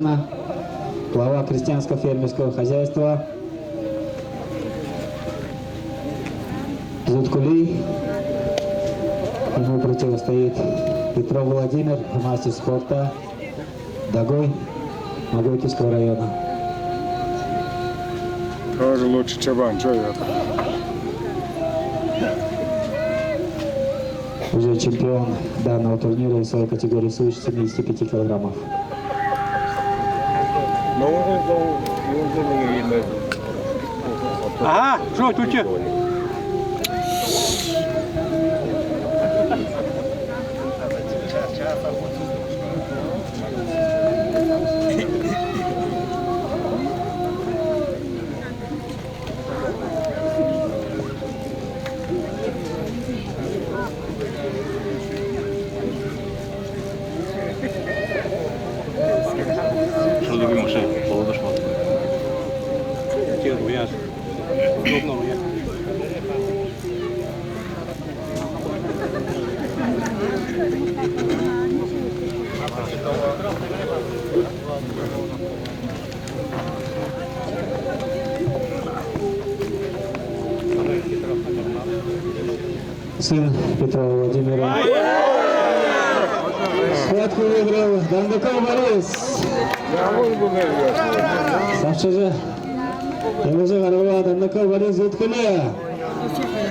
Глава крестьянского фермерского хозяйства Зуткулей. Ему противостоит Петров Владимир, мастер спорта Дагой Магойтовского района. Тоже лучше Чабан, что это? Уже чемпион данного турнира в своей категории свыше 75 килограммов. Ага, що тут? Що любимо ще полудошмат. Тіру, я ж. Удобно, я. Сын Петрова Владимира. Схватку выиграл Дандуков Борис. Савча же. Его же ворвал Дандуков Борис Зуткуле.